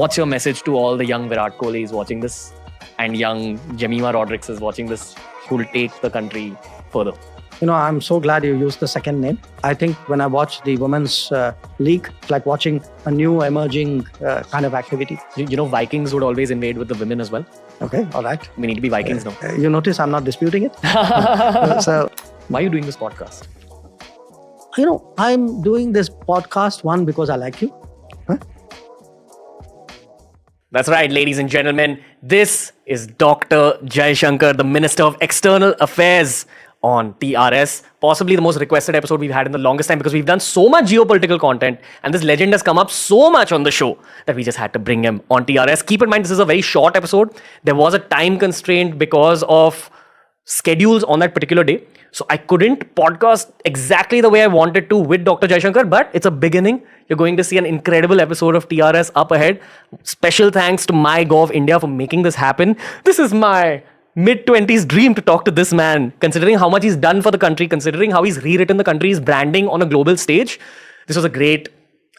What's your message to all the young Virat Kohlis watching this and young Jemima Rodriguez is watching this who will take the country further? I'm so glad you used the second name. I think when I watch the women's league, it's like watching a new emerging kind of activity. Vikings would always invade with the women as well. Okay, all right. We need to be Vikings now. You notice I'm not disputing it. So, why are you doing this podcast? I'm doing this podcast, one, because I like you. That's right, ladies and gentlemen. This is Dr. Jayaankar, the Minister of External Affairs on TRS. Possibly the most requested episode we've had in the longest time because we've done so much geopolitical content and this legend has come up so much on the show that we just had to bring him on TRS. Keep in mind, this is a very short episode. There was a time constraint because of schedules on that particular day. So I couldn't podcast exactly the way I wanted to with Dr. Jayaankar, but it's a beginning. You're going to see an incredible episode of TRS up ahead. Special thanks to MyGov India for making this happen. This is my mid-20s dream to talk to this man, considering how much he's done for the country, considering how he's rewritten the country's branding on a global stage. This was a great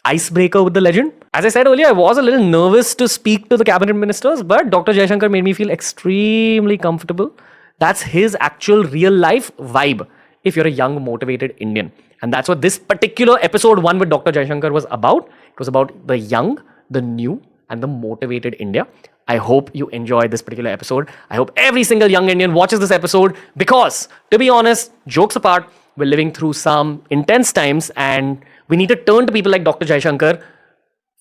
icebreaker with the legend. As I said earlier, I was a little nervous to speak to the cabinet ministers, but Dr. Jayaankar made me feel extremely comfortable. That's his actual real life vibe if you're a young, motivated Indian. And that's what this particular episode 1 with Dr. Jayaankar was about. It was about the young, the new, and the motivated India. I hope you enjoy this particular episode. I hope every single young Indian watches this episode because, to be honest, jokes apart, we're living through some intense times and we need to turn to people like Dr. Jayaankar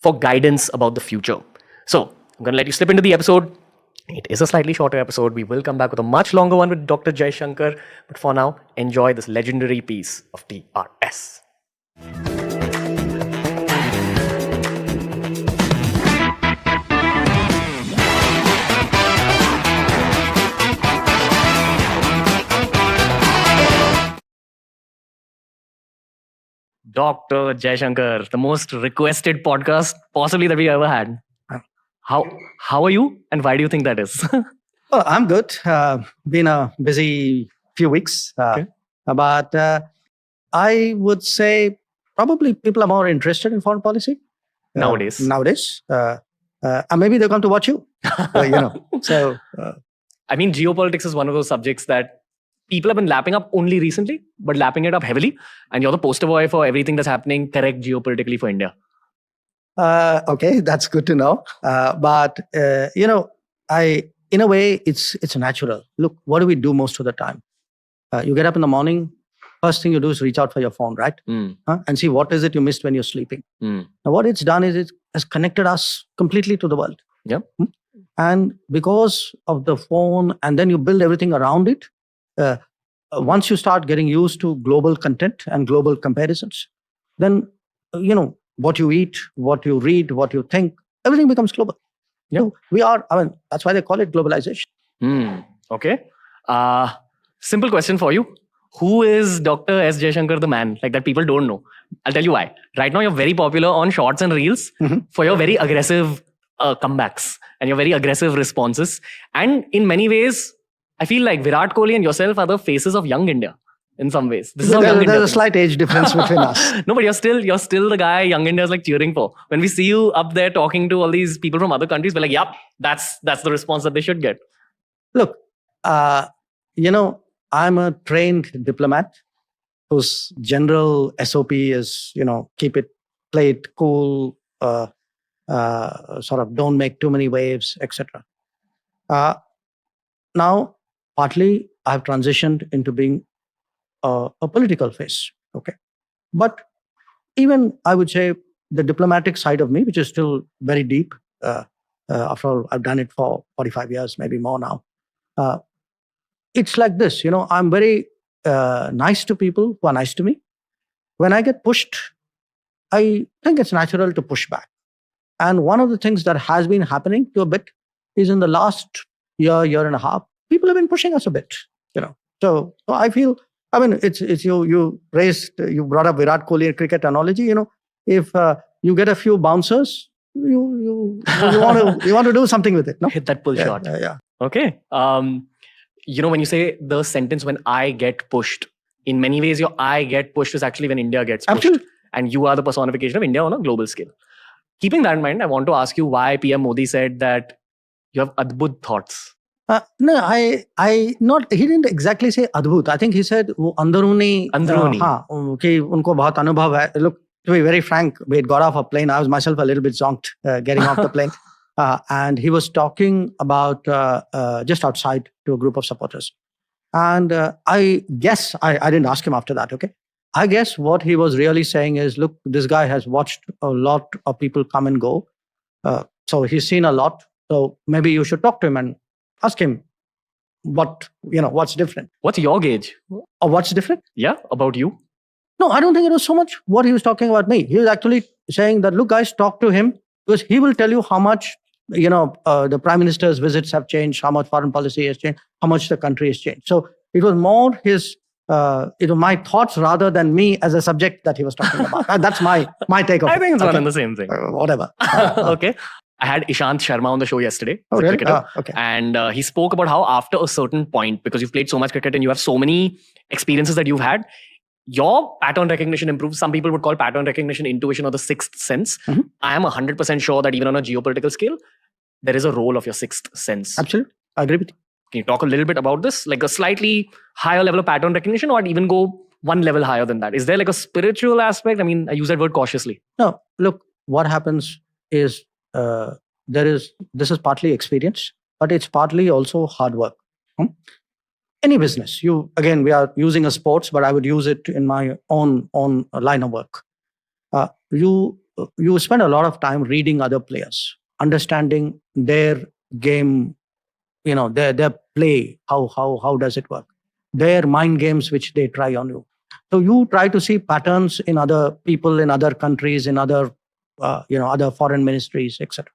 for guidance about the future. So, I'm going to let you slip into the episode. It is a slightly shorter episode. We will come back with a much longer one with Dr. Jayaankar. But for now, enjoy this legendary piece of TRS. Dr. Jayaankar, the most requested podcast possibly that we ever had. How are you and why do you think that is? Well, I'm good. Been a busy few weeks. Okay. But I would say probably people are more interested in foreign policy. Nowadays. And maybe they're going to watch you. So, I mean, geopolitics is one of those subjects that people have been lapping up only recently, but lapping it up heavily. And you're the poster boy for everything that's happening correct geopolitically for India. Okay, that's good to know. But in a way, it's natural. Look, what do we do most of the time? You get up in the morning, first thing you do is reach out for your phone, right? And see what is it you missed when you're sleeping. Now, what it's done is it has connected us completely to the world. Yep. And because of the phone, and then you build everything around it, once you start getting used to global content and global comparisons, then, what you eat, what you read, what you think, everything becomes global. Yeah. That's why they call it globalization. Okay. Simple question for you. Who is Dr.S. Jayaankar, the man? Like that people don't know. I'll tell you why. Right now, you're very popular on shorts and reels for your very aggressive comebacks and your very aggressive responses. And in many ways, I feel like Virat Kohli and yourself are the faces of young India. In some ways, this is how young India there's a slight age difference between us. No, but you're still the guy young India is like cheering for. When we see you up there talking to all these people from other countries, we're like, yep, that's the response that they should get. Look, I'm a trained diplomat whose general SOP is, play it cool, sort of don't make too many waves, etc. Now, partly I've transitioned into being a political face, okay? But even, I would say, the diplomatic side of me, which is still very deep, after all, I've done it for 45 years, maybe more now. It's like this, I'm very nice to people who are nice to me. When I get pushed, I think it's natural to push back. And one of the things that has been happening to a bit is in the last year and a half, people have been pushing us a bit, So I feel, it's you brought up Virat Kohli cricket analogy, if you get a few bouncers, you want to do something with it, no? Hit that pull shot. Yeah. Okay. When you say the sentence when I get pushed, in many ways your I get pushed is actually when India gets pushed. Absolutely. And you are the personification of India on a global scale. Keeping that in mind, I want to ask you why PM Modi said that you have adbhut thoughts. No, I not. He didn't exactly say adbhut. I think he said वो अंदरूनी हाँ कि उनको बहुत अनुभव है. Look, to be very frank, we had got off a plane. I was myself a little bit zonked getting off the plane, and he was talking about just outside to a group of supporters. And I guess I didn't ask him after that. Okay, I guess what he was really saying is, look, this guy has watched a lot of people come and go, so he's seen a lot. So maybe you should talk to him and ask him what's different. What's your gauge? Or what's different? Yeah, about you. No, I don't think it was so much what he was talking about me. He was actually saying that, look, guys, talk to him because he will tell you how much the prime minister's visits have changed, how much foreign policy has changed, how much the country has changed. So it was more his my thoughts rather than me as a subject that he was talking about. That's my take of it. I think it's one and the same thing. Whatever. Okay. I had Ishant Sharma on the show yesterday. Oh, really? Okay. And he spoke about how after a certain point, because you've played so much cricket and you have so many experiences that you've had, your pattern recognition improves. Some people would call pattern recognition intuition or the sixth sense. Mm-hmm. I am 100% sure that even on a geopolitical scale, there is a role of your sixth sense. Absolutely. I agree with you. Can you talk a little bit about this? Like a slightly higher level of pattern recognition, or even go one level higher than that? Is there like a spiritual aspect? I mean, I use that word cautiously. No, look, what happens is this is partly experience, but it's partly also hard work. Any business, we are using a sports, but I would use it in my own line of work. You spend a lot of time reading other players, understanding their game, their play, how does it work, their mind games which they try on you. So you try to see patterns in other people, in other countries, in other other foreign ministries, etc.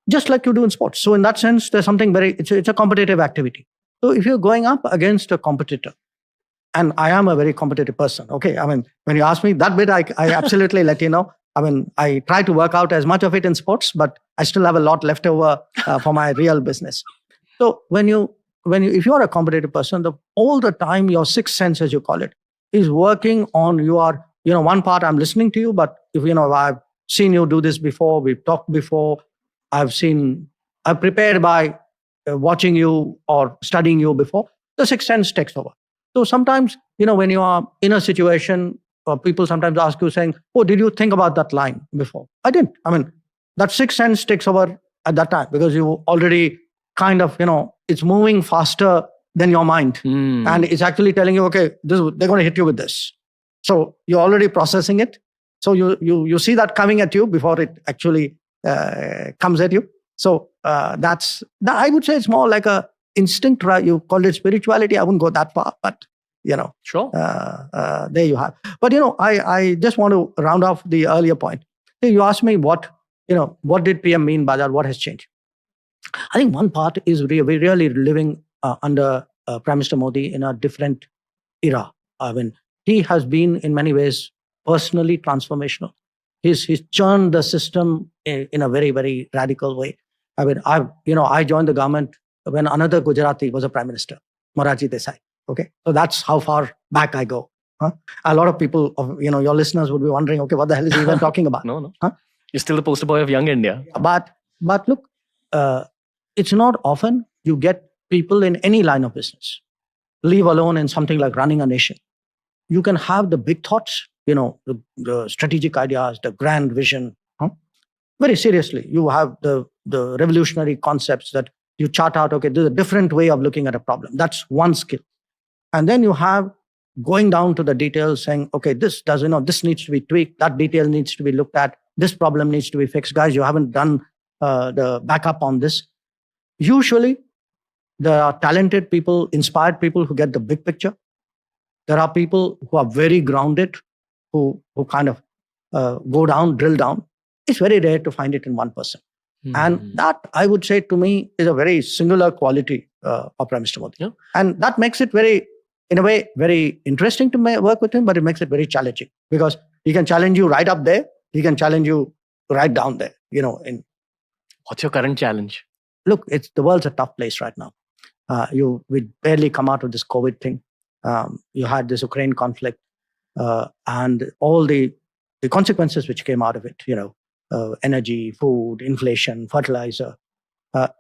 Just like you do in sports. So in that sense, there's something it's a competitive activity. So if you're going up against a competitor, and I am a very competitive person, okay? I mean, when you ask me that bit, I absolutely let you know. I mean, I try to work out as much of it in sports, but I still have a lot left over for my real business. So if you are a competitive person, all the time your sixth sense, as you call it, is working on your, one part I'm listening to you, but if I've seen you do this before, we've talked before, I've prepared by watching you or studying you before, the sixth sense takes over. So sometimes, when you are in a situation, people sometimes ask you saying, oh, did you think about that line before? I didn't. I mean, that sixth sense takes over at that time because you already kind of, it's moving faster than your mind. And it's actually telling you, okay, they're going to hit you with this. So you're already processing it. So you see that coming at you before it actually comes at you. So I would say it's more like a instinct. You call it spirituality. I wouldn't go that far, but sure. There you have. But I just want to round off the earlier point. You asked me what did PM mean by that? What has changed? I think one part is we're really living under Prime Minister Modi in a different era. I mean, he has been in many ways personally transformational. He's churned the system in a very, very radical way. I mean, I joined the government when another Gujarati was a prime minister, Morarji Desai. Okay, so that's how far back I go. Huh? A lot of people, your listeners would be wondering, okay, what the hell is he even talking about? No. Huh? You're still the poster boy of young India. But look, it's not often you get people in any line of business, leave alone in something like running a nation. You can have the big thoughts, the strategic ideas, the grand vision. Very seriously, you have the revolutionary concepts that you chart out, okay, there's a different way of looking at a problem. That's one skill. And then you have going down to the details saying, okay, this needs to be tweaked, that detail needs to be looked at, this problem needs to be fixed. Guys, you haven't done the backup on this. Usually, there are talented people, inspired people who get the big picture. There are people who are very grounded, who kind of drill down. It's very rare to find it in one person. And that, I would say, to me, is a very singular quality of Prime Minister Modi. Yeah. And that makes it in a way, very interesting to work with him, but it makes it very challenging because he can challenge you right up there. He can challenge you right down there, What's your current challenge? Look, the world's a tough place right now. We barely come out of this COVID thing. You had this Ukraine conflict and all the consequences which came out of it, energy, food, inflation, fertilizer.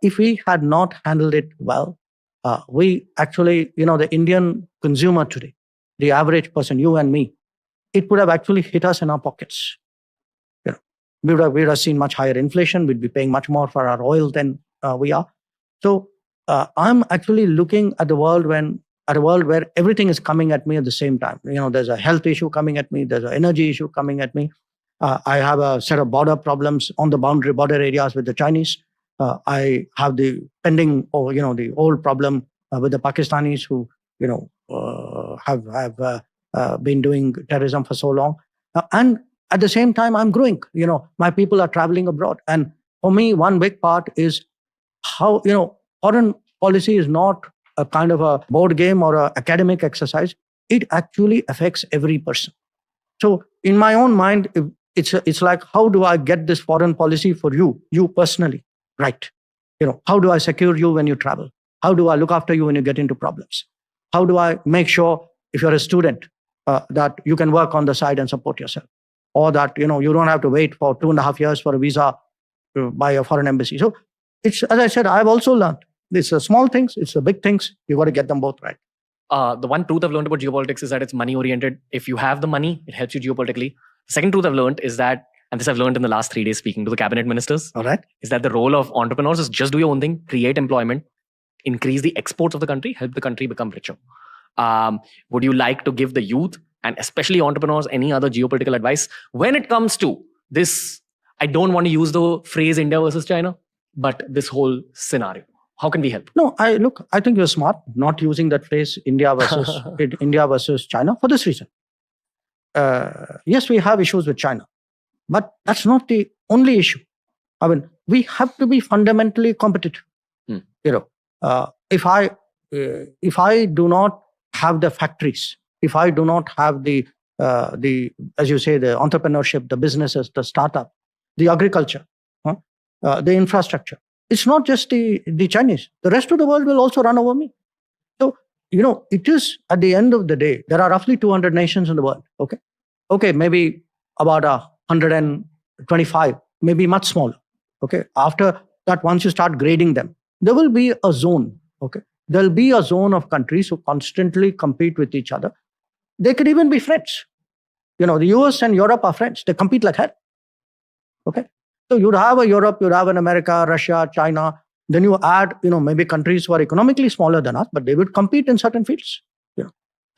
If we had not handled it well, we actually, the Indian consumer today, the average person, you and me, it would have actually hit us in our pockets. We would have seen much higher inflation. We'd be paying much more for our oil than we are. So I'm actually looking at the world where everything is coming at me at the same time. There's a health issue coming at me. There's an energy issue coming at me. I have a set of border problems on the border areas with the Chinese. I have the pending, the old problem with the Pakistanis who, have been doing terrorism for so long. And at the same time, I'm growing. My people are traveling abroad. And for me, one big part is how, foreign policy is not a kind of a board game or an academic exercise. It actually affects every person. So in my own mind, it's like, how do I get this foreign policy for you personally, right? How do I secure you when you travel? How do I look after you when you get into problems? How do I make sure if you're a student that you can work on the side and support yourself? Or that, you don't have to wait for 2.5 years for a visa by a foreign embassy. So it's, as I said, I've also learned it's the small things, it's the big things. You got to get them both right. The one truth I've learned about geopolitics is that it's money oriented. If you have the money, it helps you geopolitically. The second truth I've learned is that, and this I've learned in the last 3 days speaking to the cabinet ministers, all right, is that the role of entrepreneurs is just do your own thing, create employment, increase the exports of the country, help the country become richer. Would you like to give the youth and especially entrepreneurs any other geopolitical advice when it comes to this? I don't want to use the phrase India versus China, but this whole scenario. How can we help? No, I think you're smart not using that phrase India versus China for this reason. Yes, we have issues with China, but that's not the only issue. I mean, we have to be fundamentally competitive. If I do not have the factories, if I do not have the as you say, the entrepreneurship, the businesses, the startup, the agriculture, the infrastructure, it's not just the Chinese. The rest of the world will also run over me. So, it is at the end of the day, there are roughly 200 nations in the world. Okay, maybe about 125, maybe much smaller. Okay, after that, once you start grading them, there will be a zone. Okay, there'll be a zone of countries who constantly compete with each other. They could even be friends. The US and Europe are friends. They compete like hell. Okay, so you'd have a Europe, you'd have an America, Russia, China. Then you add, maybe countries who are economically smaller than us, but they would compete in certain fields.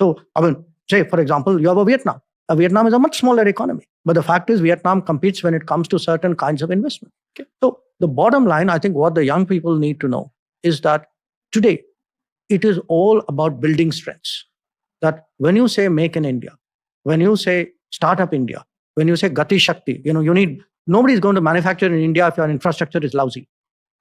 So, I mean, say, for example, you have a Vietnam. Vietnam is a much smaller economy. But the fact is, Vietnam competes when it comes to certain kinds of investment. Okay. So, the bottom line, I think what the young people need to know is that today, it is all about building strengths. That when you say make in India, when you say startup India, when you say Gati Shakti, nobody's going to manufacture in India if your infrastructure is lousy.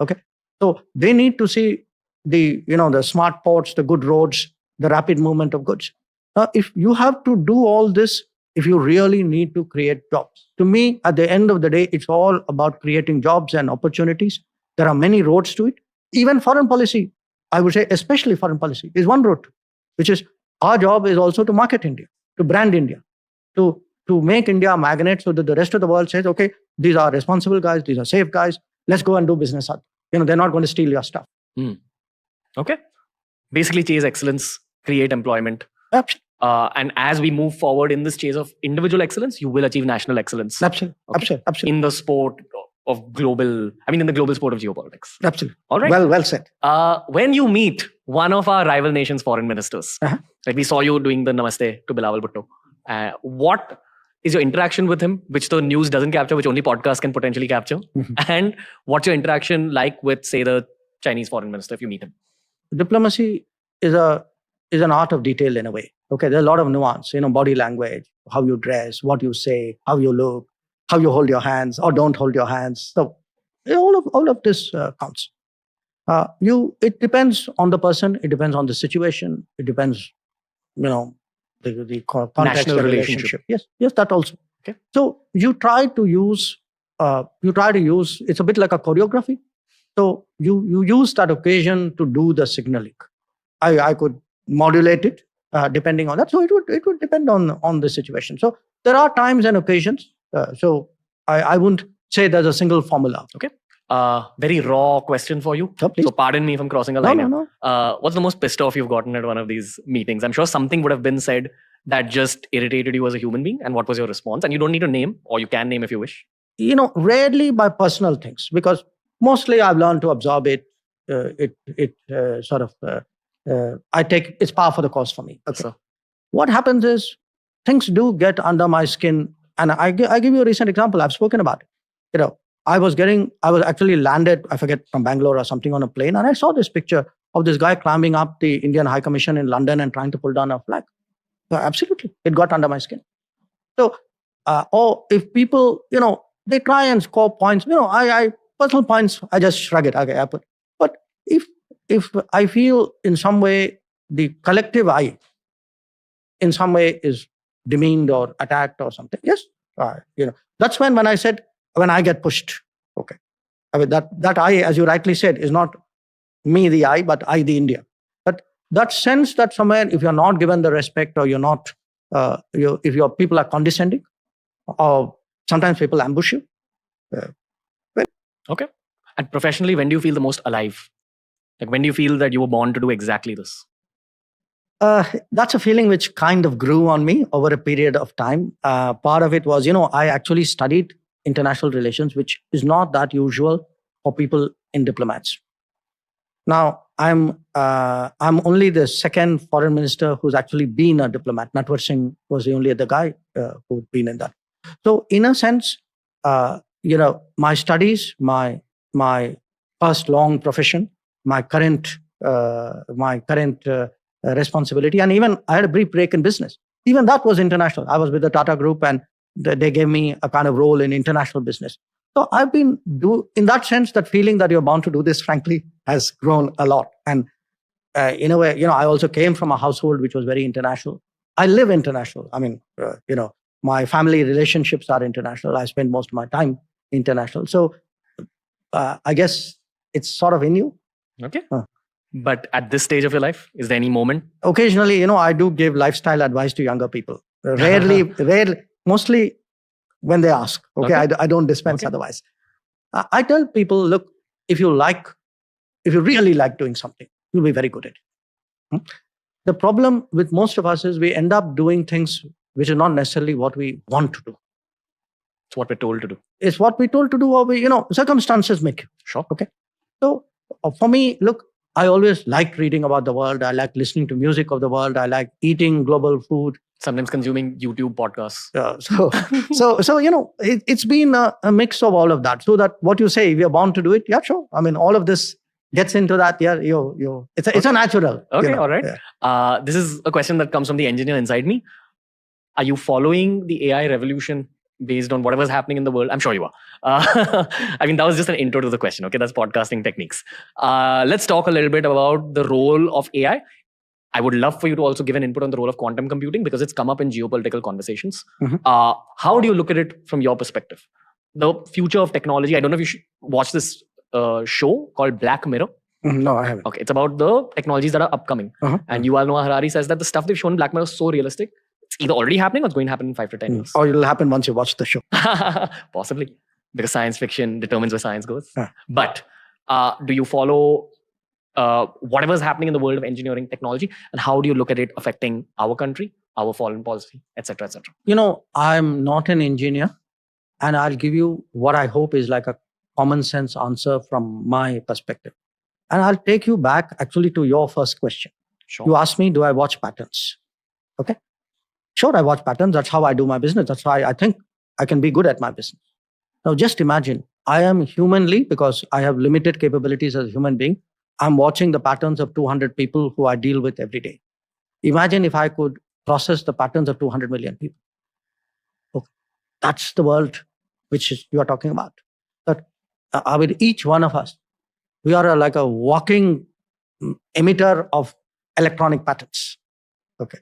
Okay. So they need to see the smart ports, the good roads, the rapid movement of goods. Now, if you have to do all this, if you really need to create jobs, to me, at the end of the day, it's all about creating jobs and opportunities. There are many roads to it. Even foreign policy, I would say, especially foreign policy, is one road, which is our job is also to market India, to brand India, to make India a magnet so that the rest of the world says, okay, these are responsible guys, these are safe guys, let's go and do business. They're not going to steal your stuff. Okay. Basically, chase excellence, create employment. Absolutely. And as we move forward in this chase of individual excellence, you will achieve national excellence. Absolutely. Okay? Absolutely. In the sport of in the global sport of geopolitics. Absolutely. All right. Well said. When you meet one of our rival nations' foreign ministers, like we saw you doing the Namaste to Bilawal Bhutto, what is your interaction with him, which the news doesn't capture, which only podcasts can potentially capture? And what's your interaction like with, say, the Chinese foreign minister if you meet him? Diplomacy is an art of detail in a way. Okay, there's a lot of nuance, body language, how you dress, what you say, how you look, how you hold your hands or don't hold your hands. So all of this counts. It depends on the person. It depends on the situation. It depends, the context, National the relationship. Yes, that also. Okay. So you try to use. It's a bit like a choreography. So you use that occasion to do the signaling. I could modulate it depending on that. So it would depend on the situation. So there are times and occasions. So I wouldn't say there's a single formula. Okay. Very raw question for you. Oh, please. So pardon me if I'm crossing a No, line. no, here. no. What's the most pissed off you've gotten at one of these meetings? I'm sure something would have been said that just irritated you as a human being. And what was your response? And you don't need to name, or you can name if you wish. Rarely by personal things, because mostly I've learned to absorb it. I take it's par for the course for me. Okay. So, What happens is things do get under my skin, and I give you a recent example. I've spoken about it. I was actually landed, I forget, from Bangalore or something on a plane, and I saw this picture of this guy climbing up the Indian High Commission in London and trying to pull down a flag. So absolutely, it got under my skin. So, or if people, they try and score points, I personal points, I just shrug it. Okay, I put. But if I feel in some way the collective I, in some way, is demeaned or attacked or something, yes, that's when I get pushed. Okay, I mean that I, as you rightly said, is not me the I, but I the India. But that sense that somewhere, if you're not given the respect, or you're not, if your people are condescending, or sometimes people ambush you. Okay. And professionally, when do you feel the most alive? Like, when do you feel that you were born to do exactly this? That's a feeling which kind of grew on me over a period of time. Part of it was, I actually studied international relations, which is not that usual for people in diplomats. Now, I'm only the second foreign minister who's actually been a diplomat. Natwar Singh was the only other guy who'd been in that. So, in a sense, my studies, my first long profession, my current responsibility, and even I had a brief break in business. Even that was international. I was with the Tata Group, and they gave me a kind of role in international business. So I've been in that sense, that feeling that you're bound to do this, frankly, has grown a lot. And in a way, I also came from a household which was very international. I live international. I mean, my family relationships are international. I spend most of my time international. So I guess it's sort of in you. Okay. But at this stage of your life, is there any moment? Occasionally, I do give lifestyle advice to younger people. Rarely, mostly when they ask. Okay. I don't dispense otherwise. I tell people, look, if you really like doing something, you'll be very good at it. The problem with most of us is we end up doing things which are not necessarily what we want to do. It's what we're told to do. It's what we're told to do, or circumstances make you. Sure. Okay. So for me, look, I always liked reading about the world. I like listening to music of the world. I like eating global food. Sometimes consuming YouTube podcasts. It's been a mix of all of that. So that what you say, we are bound to do it. Yeah, sure. I mean, all of this gets into that. Yeah, it's a natural. Okay, all right. Yeah. This is a question that comes from the engineer inside me. Are you following the AI revolution based on whatever's happening in the world? I'm sure you are. I mean, that was just an intro to the question. Okay, that's podcasting techniques. Let's talk a little bit about the role of AI. I would love for you to also give an input on the role of quantum computing, because it's come up in geopolitical conversations. Mm-hmm. How do you look at it from your perspective? The future of technology. I don't know if you should watch this show called Black Mirror. No, I haven't. Okay, it's about the technologies that are upcoming. And Yuval Noah Harari says that the stuff they've shown in Black Mirror is so realistic. It's either already happening or it's going to happen in 5 to 10 years. Or it'll happen once you watch the show. Possibly. Because science fiction determines where science goes. But do you follow whatever's happening in the world of engineering technology, and how do you look at it affecting our country, our foreign policy, etc., etc.? I'm not an engineer, and I'll give you what I hope is like a common sense answer from my perspective. And I'll take you back actually to your first question. Sure. You asked me, do I watch patterns? Okay. Sure, I watch patterns. That's how I do my business. That's why I think I can be good at my business. Now, just imagine, I am humanly, because I have limited capabilities as a human being, I'm watching the patterns of 200 people who I deal with every day. Imagine if I could process the patterns of 200 million people. Okay. That's the world which you are talking about. That with each one of us, we are like a walking emitter of electronic patterns. Okay.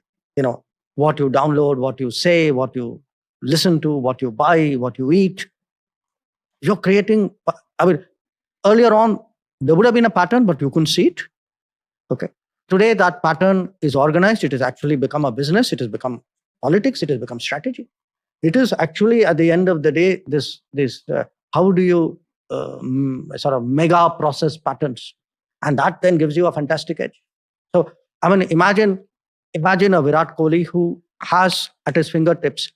What you download, what you say, what you listen to, what you buy, what you eat. You're creating, earlier on, there would have been a pattern, but you couldn't see it. Okay. Today, that pattern is organized. It has actually become a business. It has become politics. It has become strategy. It is actually, at the end of the day, this how do you sort of mega process patterns, and that then gives you a fantastic edge. So I mean, imagine a Virat Kohli who has at his fingertips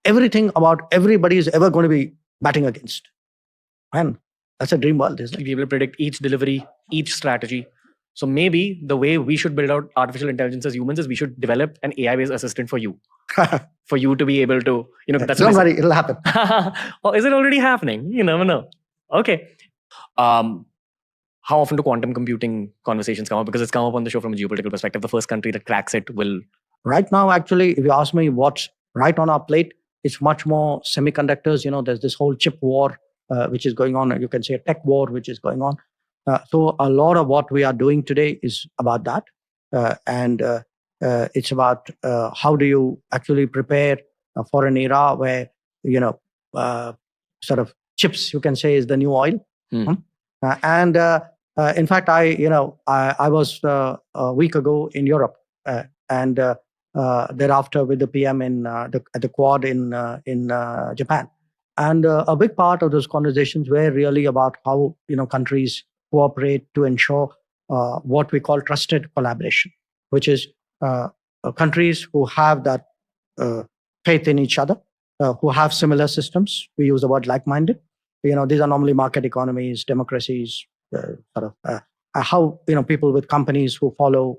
everything about everybody is ever going to be batting against. Man, that's a dream world, isn't To it? be able to predict each delivery, each strategy. So maybe the way we should build out artificial intelligence as humans is we should develop an AI-based assistant for you. For you to be able to, that's Don't worry, it'll happen. or is it already happening? You never know. Okay. How often do quantum computing conversations come up? Because it's come up on the show from a geopolitical perspective. The first country that cracks it will. Right now, actually, if you ask me what's right on our plate, it's much more semiconductors. There's this whole chip war which is going on. You can say a tech war which is going on. So a lot of what we are doing today is about that. And it's about how do you actually prepare for an era where, sort of chips, you can say, is the new oil. And in fact, I was a week ago in Europe, and thereafter with the PM at the Quad in Japan, and a big part of those conversations were really about how countries cooperate to ensure what we call trusted collaboration, which is countries who have that faith in each other, who have similar systems. We use the word like-minded. These are normally market economies, democracies, how people with companies who follow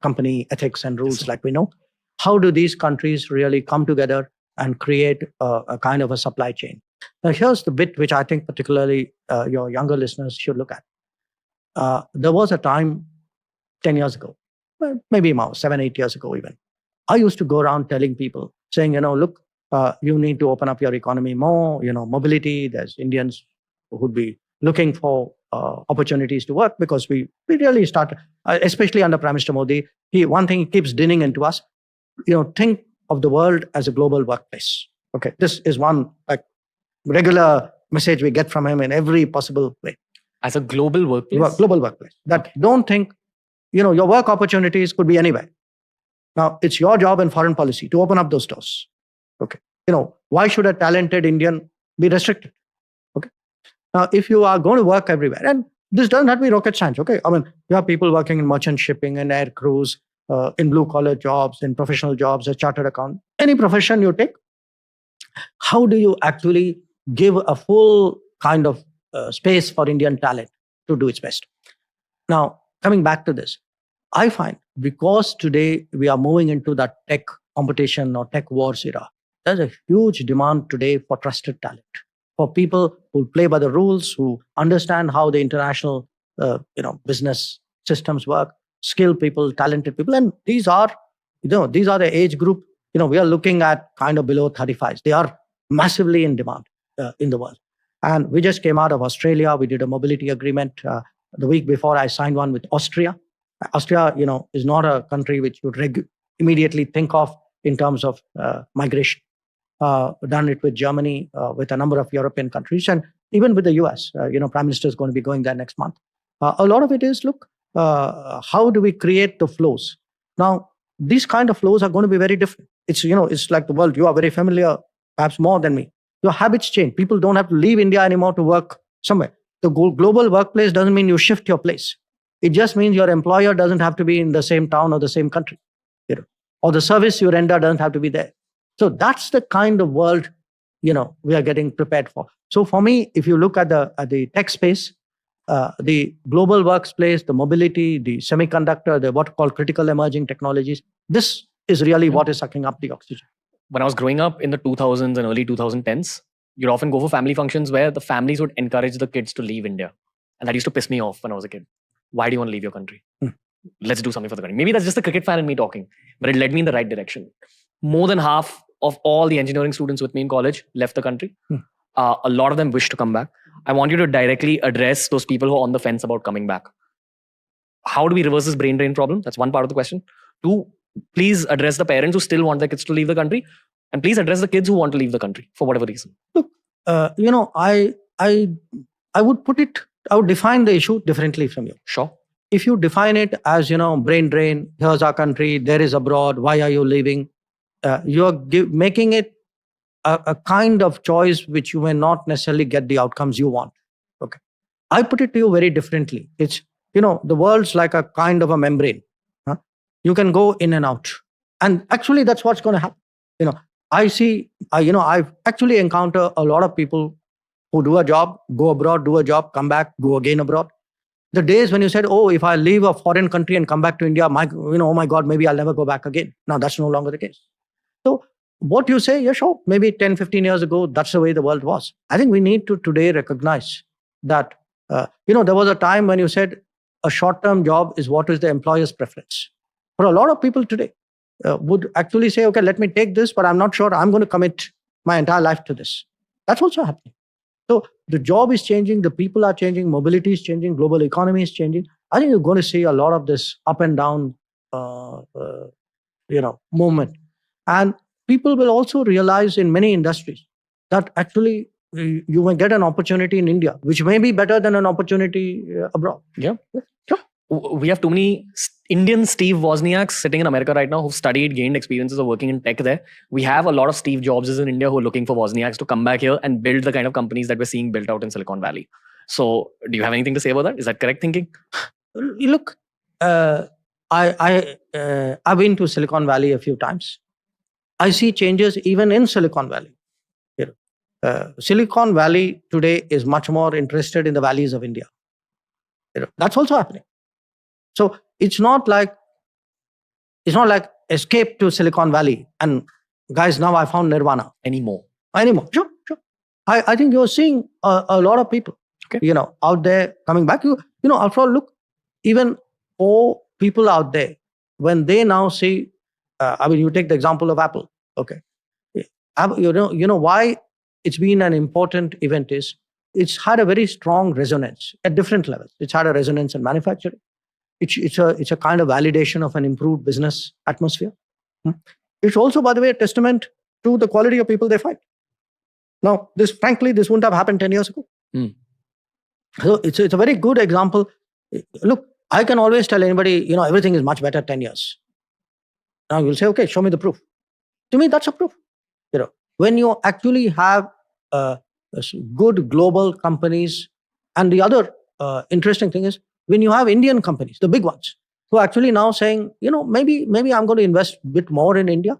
company ethics and rules, like we know. How do these countries really come together and create a kind of a supply chain? Now, here's the bit which I think particularly your younger listeners should look at. There was a time 10 years ago, well, maybe more, 7-8 years ago even, I used to go around telling people, saying, look, you need to open up your economy more, mobility. There's Indians who would be looking for opportunities to work, because we really started, especially under Prime Minister Modi, one thing he keeps dinning into us, think of the world as a global workplace. Okay, this is one regular message we get from him in every possible way. As a global workplace? Global workplace. That don't think, your work opportunities could be anywhere. Now, it's your job in foreign policy to open up those doors. Okay. Why should a talented Indian be restricted? Okay. Now, if you are going to work everywhere, and this doesn't have to be rocket science, okay? I mean, you have people working in merchant shipping and air crews, in blue-collar jobs, in professional jobs, a chartered accountant, any profession you take, how do you actually give a full kind of space for Indian talent to do its best? Now, coming back to this, I find because today we are moving into that tech competition or tech wars era, there's a huge demand today for trusted talent, for people who play by the rules, who understand how the international business systems work, skilled people, talented people. And these are the age group, we are looking at kind of below 35s. They are massively in demand in the world. And we just came out of Australia. We did a mobility agreement. The week before, I signed one with Austria. Austria, is not a country which you immediately think of in terms of migration. Done it with Germany, with a number of European countries, and even with the US. Prime Minister is going to be going there next month. A lot of it is, look, how do we create the flows? Now, these kind of flows are going to be very different. It's like the world. You are very familiar, perhaps more than me. Your habits change. People don't have to leave India anymore to work somewhere. The global workplace doesn't mean you shift your place. It just means your employer doesn't have to be in the same town or the same country, or the service you render doesn't have to be there. So that's the kind of world, we are getting prepared for. So for me, if you look at the tech space, the global workplace, the mobility, the semiconductor, the what called critical emerging technologies, this is really what is sucking up the oxygen. When I was growing up in the 2000s and early 2010s, you'd often go for family functions where the families would encourage the kids to leave India. And that used to piss me off when I was a kid. Why do you want to leave your country? Let's do something for the country. Maybe that's just the cricket fan in me talking, but it led me in the right direction. More than half of all the engineering students with me in college left the country. A lot of them wish to come back. I want you to directly address those people who are on the fence about coming back. How do we reverse this brain drain problem? That's one part of the question. 2, please address the parents who still want their kids to leave the country. And please address the kids who want to leave the country for whatever reason. Look, I would define the issue differently from you. Sure. If you define it as, brain drain, here's our country, there is abroad, why are you leaving? You're making it a kind of choice which you may not necessarily get the outcomes you want. Okay. I put it to you very differently. It's, the world's like a kind of a membrane. Huh? You can go in and out. And actually, that's what's going to happen. I've actually encountered a lot of people who do a job, go abroad, do a job, come back, go again abroad. The days when you said, oh, if I leave a foreign country and come back to India, oh my God, maybe I'll never go back again. Now that's no longer the case. So what you say, yeah, sure, maybe 10, 15 years ago, that's the way the world was. I think we need to today recognize that, there was a time when you said a short-term job is what is the employer's preference. For a lot of people today would actually say, okay, let me take this, but I'm not sure I'm going to commit my entire life to this. That's also happening. So the job is changing, the people are changing, mobility is changing, global economy is changing. I think you're going to see a lot of this up and down, movement. And people will also realize in many industries that actually you may get an opportunity in India, which may be better than an opportunity abroad. Yeah. Sure. We have too many Indian Steve Wozniaks sitting in America right now who've studied, gained experiences of working in tech there. We have a lot of Steve Jobses in India who are looking for Wozniaks to come back here and build the kind of companies that we're seeing built out in Silicon Valley. So, do you have anything to say about that? Is that correct thinking? Look, I've been to Silicon Valley a few times. I see changes even in Silicon Valley. Silicon Valley today is much more interested in the values of India. That's also happening. So it's not like escape to Silicon Valley and guys, now I found Nirvana. Anymore. Sure. I think you're seeing a lot of people, out there coming back. After all, look, even for people out there, when they now see, you take the example of Apple. Okay, why it's been an important event is it's had a very strong resonance at different levels. It's had a resonance in manufacturing. It's a kind of validation of an improved business atmosphere. It's also, by the way, a testament to the quality of people they find. Now, this wouldn't have happened 10 years ago. So it's a very good example. Look, I can always tell anybody, everything is much better 10 years. Now you'll say, okay, show me the proof. To me, that's a proof. When you actually have good global companies, and the other interesting thing is when you have Indian companies, the big ones, who are actually now saying, maybe I'm going to invest a bit more in India.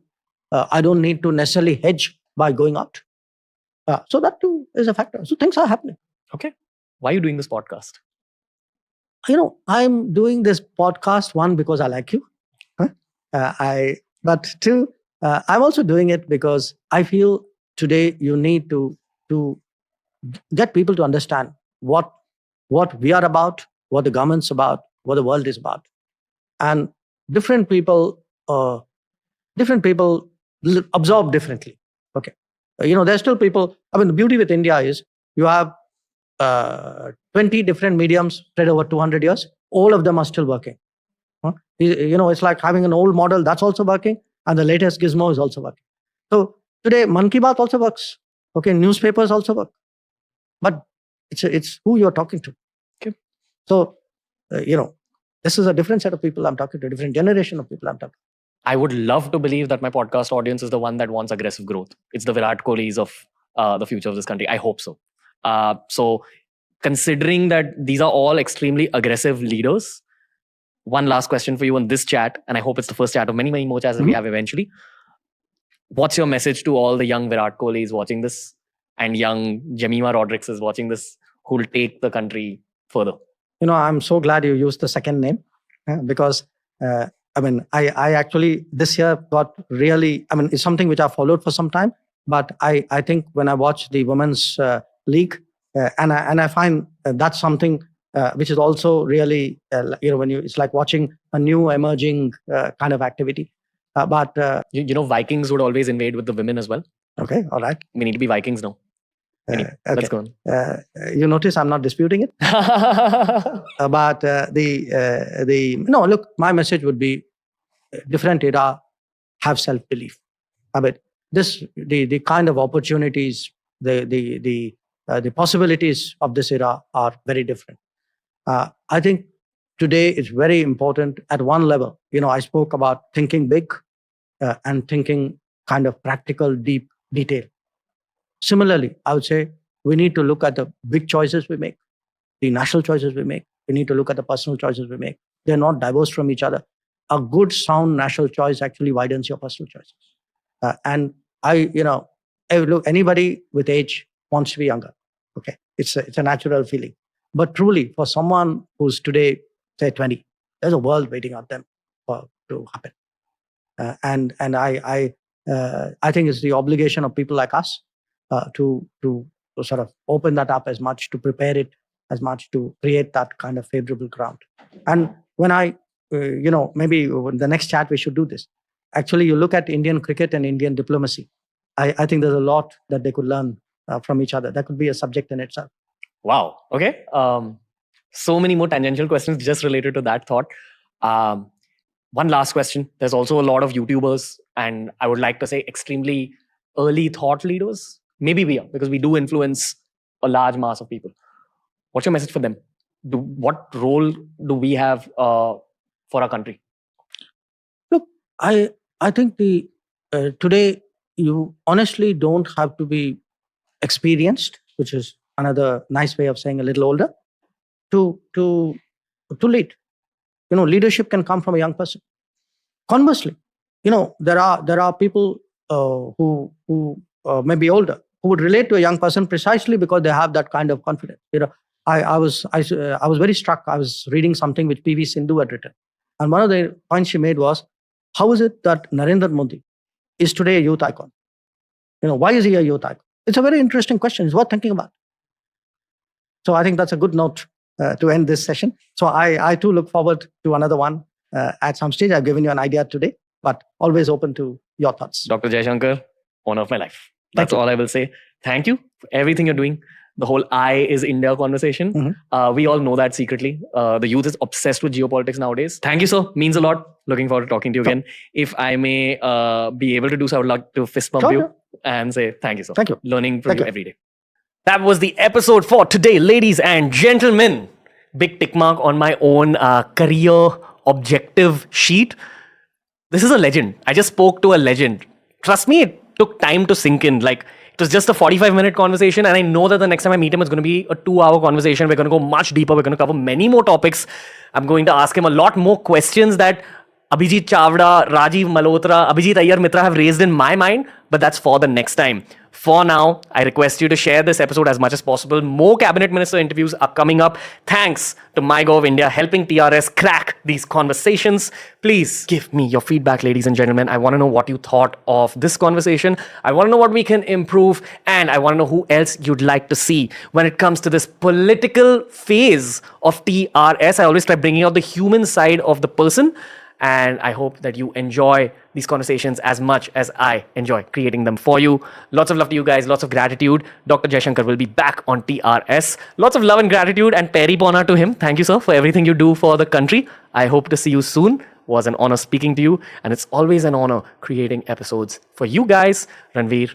I don't need to necessarily hedge by going out. So that too is a factor. So things are happening. Okay. Why are you doing this podcast? I'm doing this podcast, one, because I like you. But two, I'm also doing it because I feel today you need to get people to understand what we are about, what the government's about, what the world is about. And different people absorb differently. Okay. There's still people, the beauty with India is you have 20 different mediums spread over 200 years. All of them are still working. It's like having an old model that's also working, and the latest gizmo is also working. So today, Man Ki Baat also works. Okay, newspapers also work. But it's who you're talking to. Okay. So, this is a different set of people I'm talking to, a different generation of people I'm talking to. I would love to believe that my podcast audience is the one that wants aggressive growth. It's the Virat Kohlis of the future of this country. I hope so. So considering that these are all extremely aggressive leaders, one last question for you on this chat, and I hope it's the first chat of many, many more chats that we have eventually. What's your message to all the young Virat Kohlis watching this and young Jemima Rodriguez watching this who will take the country further? I'm so glad you used the second name because I actually this year got really, it's something which I followed for some time, but I think when I watched the women's league and I find that's something which is also really, it's like watching a new emerging kind of activity. But Vikings would always invade with the women as well. Okay, all right. We need to be Vikings now. Anyway, okay. Let's go on. You notice I'm not disputing it. But look, my message would be different era, have self-belief. The kind of opportunities, the possibilities of this era are very different. I think today it's very important at one level. I spoke about thinking big and thinking kind of practical, deep detail. Similarly, I would say we need to look at the big choices we make, the national choices we make. We need to look at the personal choices we make. They're not diverse from each other. A good, sound national choice actually widens your personal choices. And look, anybody with age wants to be younger. Okay, it's a natural feeling. But truly, for someone who's today, say 20, there's a world waiting out them to happen. And I think it's the obligation of people like us to sort of open that up as much, to prepare it as much, to create that kind of favorable ground. And when maybe in the next chat we should do this. Actually, you look at Indian cricket and Indian diplomacy. I think there's a lot that they could learn from each other. That could be a subject in itself. Wow. Okay. So many more tangential questions just related to that thought. One last question. There's also a lot of YouTubers, and I would like to say extremely early thought leaders. Maybe we are, because we do influence a large mass of people. What's your message for them? What role do we have for our country? Look, I think today you honestly don't have to be experienced, which is another nice way of saying a little older, to lead. Leadership can come from a young person. Conversely, there are people who may be older who would relate to a young person precisely because they have that kind of confidence. I was very struck. I was reading something which PV Sindhu had written, and one of the points she made was, how is it that Narendra Modi is today a youth icon? Why is he a youth icon? It's a very interesting question. It's worth thinking about. So I think that's a good note to end this session. So I too look forward to another one at some stage. I've given you an idea today, but always open to your thoughts. Dr. Jayaankar, honor of my life. That's all I will say. Thank you for everything you're doing. The whole I is India conversation. Mm-hmm. We all know that secretly. The youth is obsessed with geopolitics nowadays. Thank you, sir. Means a lot. Looking forward to talking to you again. If I may be able to do so, I would like to fist bump you and say thank you, sir. Thank you. Learning from you every day. That was the episode for today, ladies and gentlemen. Big tick mark on my own career objective sheet. This is a legend. I just spoke to a legend. Trust me, it took time to sink in. Like, it was just a 45-minute conversation, and I know that the next time I meet him, it's going to be a 2-hour conversation. We're going to go much deeper. We're going to cover many more topics. I'm going to ask him a lot more questions that Abhijit Chavda, Rajiv Malhotra, Abhijit Iyer Mitra have raised in my mind, but that's for the next time. For now, I request you to share this episode as much as possible. More cabinet minister interviews are coming up. Thanks to MyGov India helping TRS crack these conversations. Please give me your feedback, ladies and gentlemen. I want to know what you thought of this conversation. I want to know what we can improve, and I want to know who else you'd like to see when it comes to this political phase of TRS. I always try bringing out the human side of the person. And I hope that you enjoy these conversations as much as I enjoy creating them for you. Lots of love to you guys. Lots of gratitude. Dr. Jayaankar will be back on TRS. Lots of love and gratitude and peri pona to him. Thank you, sir, for everything you do for the country. I hope to see you soon. Was an honor speaking to you. And it's always an honor creating episodes for you guys. Ranveer.